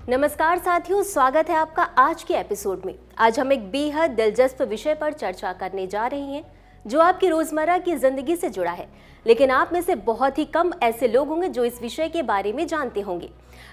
नमस्कार साथियों, स्वागत है आपका आज के एपिसोड में। आज हम एक बेहद दिलचस्प विषय पर चर्चा करने जा रहे हैं जो आपकी रोजमर्रा की जिंदगी से जुड़ा है, लेकिन आप में से बहुत ही कम ऐसे लोग होंगे जो इस विषय के बारे में जानते होंगे।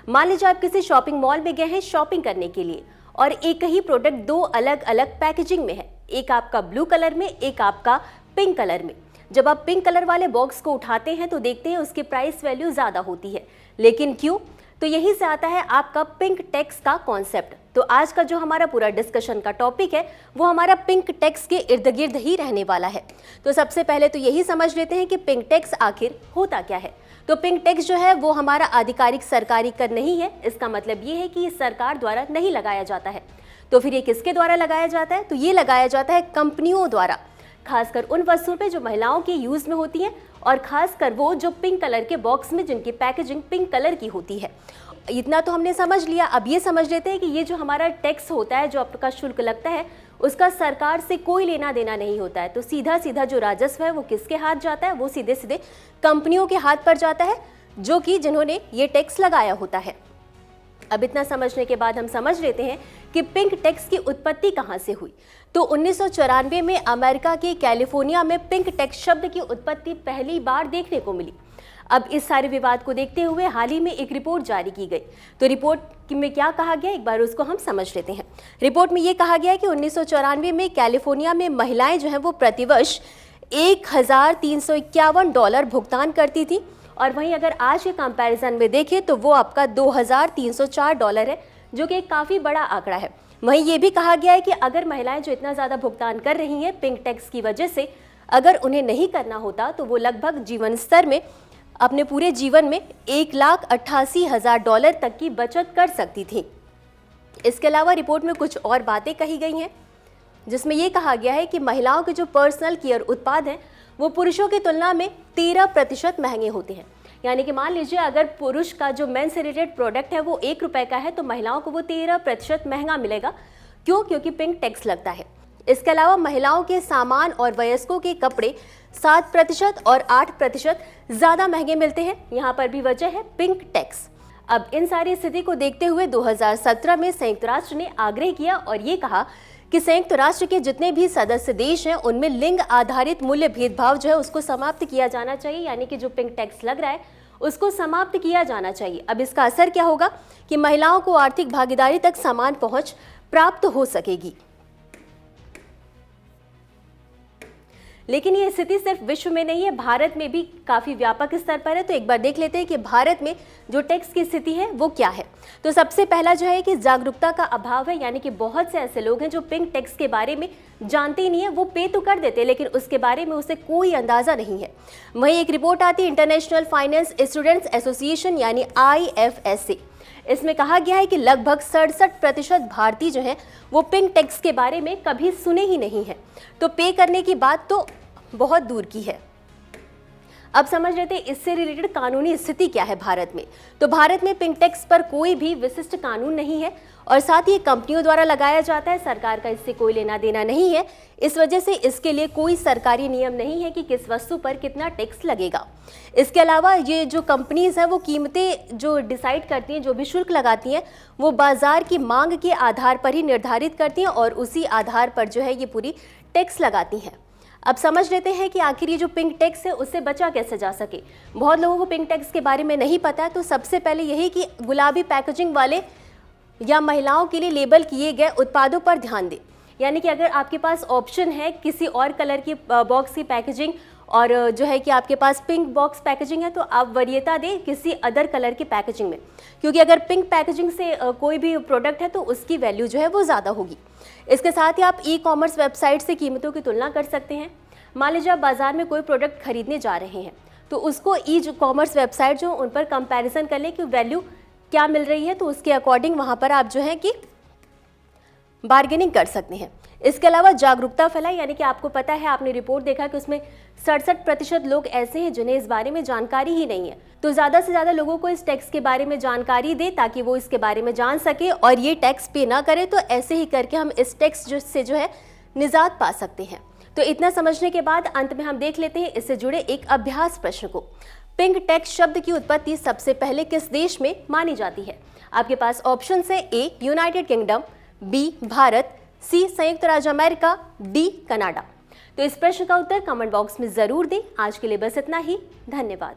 मान लीजिए आप किसी शॉपिंग मॉल में गए हैं शॉपिंग करने के लिए और एक ही प्रोडक्ट दो अलग अलग पैकेजिंग में है, एक आपका ब्लू कलर में, एक आपका पिंक कलर में। जब आप पिंक कलर वाले बॉक्स को उठाते हैं तो देखते हैं उसकी प्राइस वैल्यू ज़्यादा होती है, लेकिन क्यों? तो यहीं से आता है आपका पिंक टैक्स का कॉन्सेप्ट। तो आज का जो हमारा पूरा डिस्कशन का टॉपिक है वो हमारा पिंक टैक्स के इर्द गिर्द ही रहने वाला है। तो सबसे पहले तो यही समझ लेते हैं कि पिंक टैक्स आखिर होता क्या है। तो पिंक टैक्स जो है वो हमारा आधिकारिक सरकारी कर नहीं है। इसका मतलब ये है कि ये सरकार द्वारा नहीं लगाया जाता है। तो फिर ये किसके द्वारा लगाया जाता है? तो ये लगाया जाता है कंपनियों द्वारा, खासकर उन वस्तुओं पे जो महिलाओं के यूज में होती हैं और खासकर वो जो पिंक कलर के बॉक्स में जिनकी पैकेजिंग पिंक कलर की होती है। इतना तो हमने समझ लिया। अब ये समझ लेते हैं कि ये जो हमारा टैक्स होता है, जो आपका शुल्क लगता है, उसका सरकार से कोई लेना देना नहीं होता है। तो सीधा सीधा जो राजस्व है वो किसके हाथ जाता है? वो सीधे सीधे कंपनियों के हाथ पर जाता है, जो कि जिन्होंने ये टैक्स लगाया होता है। अब इतना समझने के बाद हम समझ लेते हैं कि पिंक टैक्स की उत्पत्ति कहाँ से हुई। तो 1994 में अमेरिका के कैलिफोर्निया में पिंक टैक्स शब्द की उत्पत्ति पहली बार देखने को मिली। अब इस सारे विवाद को देखते हुए हाल ही में एक रिपोर्ट जारी की गई। तो रिपोर्ट में क्या कहा गया, एक बार उसको हम समझ लेते हैं। रिपोर्ट में ये कहा गया है कि 1994 में कैलिफोर्निया में महिलाएं जो हैं वो प्रतिवर्ष $1,351 भुगतान करती थी, और वहीं अगर आज के कंपैरिजन में देखें तो वो आपका $2,304 है, जो कि एक काफ़ी बड़ा आंकड़ा है। वहीं ये भी कहा गया है कि अगर महिलाएं जो इतना ज़्यादा भुगतान कर रही हैं पिंक टैक्स की वजह से, अगर उन्हें नहीं करना होता तो वो लगभग जीवन स्तर में अपने पूरे जीवन में $1,88,000 तक की बचत कर सकती थी। इसके अलावा रिपोर्ट में कुछ और बातें कही गई हैं, जिसमें यह कहा गया है कि महिलाओं के जो पर्सनल केयर उत्पाद हैं वो पुरुषों की तुलना में 13% महंगे होते हैं। यानी कि मान लीजिए अगर पुरुष का जो मेंस रिलेटेड प्रोडक्ट है वो ₹1 का है, तो महिलाओं को वो 13% महंगा मिलेगा। क्यों? क्योंकि पिंक टैक्स लगता है। इसके अलावा महिलाओं के सामान और वयस्कों के कपड़े 7% और 8% ज़्यादा महंगे मिलते हैं। यहाँ पर भी वजह है पिंक टैक्स। अब इन सारी स्थिति को देखते हुए 2017 में संयुक्त राष्ट्र ने आग्रह किया और ये कहा कि संयुक्त राष्ट्र के जितने भी सदस्य देश हैं उनमें लिंग आधारित मूल्य भेदभाव जो है उसको समाप्त किया जाना चाहिए। यानी कि जो पिंक टैक्स लग रहा है उसको समाप्त किया जाना चाहिए। अब इसका असर क्या होगा कि महिलाओं को आर्थिक भागीदारी तक समान पहुँच प्राप्त हो सकेगी। लेकिन ये स्थिति सिर्फ विश्व में नहीं है, भारत में भी काफ़ी व्यापक स्तर पर है। तो एक बार देख लेते हैं कि भारत में जो टैक्स की स्थिति है वो क्या है। तो सबसे पहला जो है कि जागरूकता का अभाव है। यानी कि बहुत से ऐसे लोग हैं जो पिंक टैक्स के बारे में जानते ही नहीं है। वो पे तो कर देते हैं लेकिन उसके बारे में उसे कोई अंदाज़ा नहीं है। वहीं एक रिपोर्ट आती है इंटरनेशनल फाइनेंस स्टूडेंट्स एसोसिएशन यानी IFS। इसमें कहा गया है कि लगभग 67% भारतीय जो हैं वो पिंक टैक्स के बारे में कभी सुने ही नहीं है। तो पे करने की बात तो बहुत दूर की है। अब समझ लेते हैं इससे रिलेटेड कानूनी स्थिति क्या है भारत में। तो भारत में पिंक टैक्स पर कोई भी विशिष्ट कानून नहीं है और साथ ही कंपनियों द्वारा लगाया जाता है। सरकार का इससे कोई लेना देना नहीं है। इस वजह से इसके लिए कोई सरकारी नियम नहीं है कि किस वस्तु पर कितना टैक्स लगेगा। इसके अलावा ये जो कंपनीज हैं वो कीमतें जो डिसाइड करती हैं, जो भी शुल्क लगाती हैं, वो बाजार की मांग के आधार पर ही निर्धारित करती हैं और उसी आधार पर जो है ये पूरी टैक्स लगाती हैं। अब समझ लेते हैं कि आखिर ये जो पिंक टैक्स है उससे बचा कैसे जा सके। बहुत लोगों को पिंक टैक्स के बारे में नहीं पता है। तो सबसे पहले यही कि गुलाबी पैकेजिंग वाले या महिलाओं के लिए लेबल किए गए उत्पादों पर ध्यान दें। यानी कि अगर आपके पास ऑप्शन है किसी और कलर की बॉक्स की पैकेजिंग और जो है कि आपके पास पिंक बॉक्स पैकेजिंग है, तो आप वरीयता दें किसी अदर कलर की पैकेजिंग में, क्योंकि अगर पिंक पैकेजिंग से कोई भी प्रोडक्ट है तो उसकी वैल्यू जो है वो ज़्यादा होगी। इसके साथ ही आप ई-कॉमर्स वेबसाइट से कीमतों की तुलना कर सकते हैं। मान लीजिए आप बाज़ार में कोई प्रोडक्ट खरीदने जा रहे हैं तो उसको ई-कॉमर्स वेबसाइट जो उन पर कंपैरिजन कर लें कि वैल्यू क्या मिल रही है, तो उसके अकॉर्डिंग वहाँ पर आप जो है कि बार्गेनिंग कर सकते हैं। इसके अलावा जागरूकता फैलाई। यानी कि आपको पता है, आपने रिपोर्ट देखा कि उसमें 67% लोग ऐसे हैं जिन्हें इस बारे में जानकारी ही नहीं है। तो ज़्यादा से ज़्यादा लोगों को इस टैक्स के बारे में जानकारी दे ताकि वो इसके बारे में जान सके और ये टैक्स पे ना करे। तो ऐसे ही करके हम इस टैक्स से जो है निजात पा सकते हैं। तो इतना समझने के बाद अंत में हम देख लेते हैं इससे जुड़े एक अभ्यास प्रश्न को। पिंक टैक्स शब्द की उत्पत्ति सबसे पहले किस देश में मानी जाती है? आपके पास ऑप्शन है ए यूनाइटेड किंगडम, बी भारत, सी संयुक्त राज्य अमेरिका, डी कनाडा। तो इस प्रश्न का उत्तर कमेंट बॉक्स में जरूर दें। आज के लिए बस इतना ही, धन्यवाद।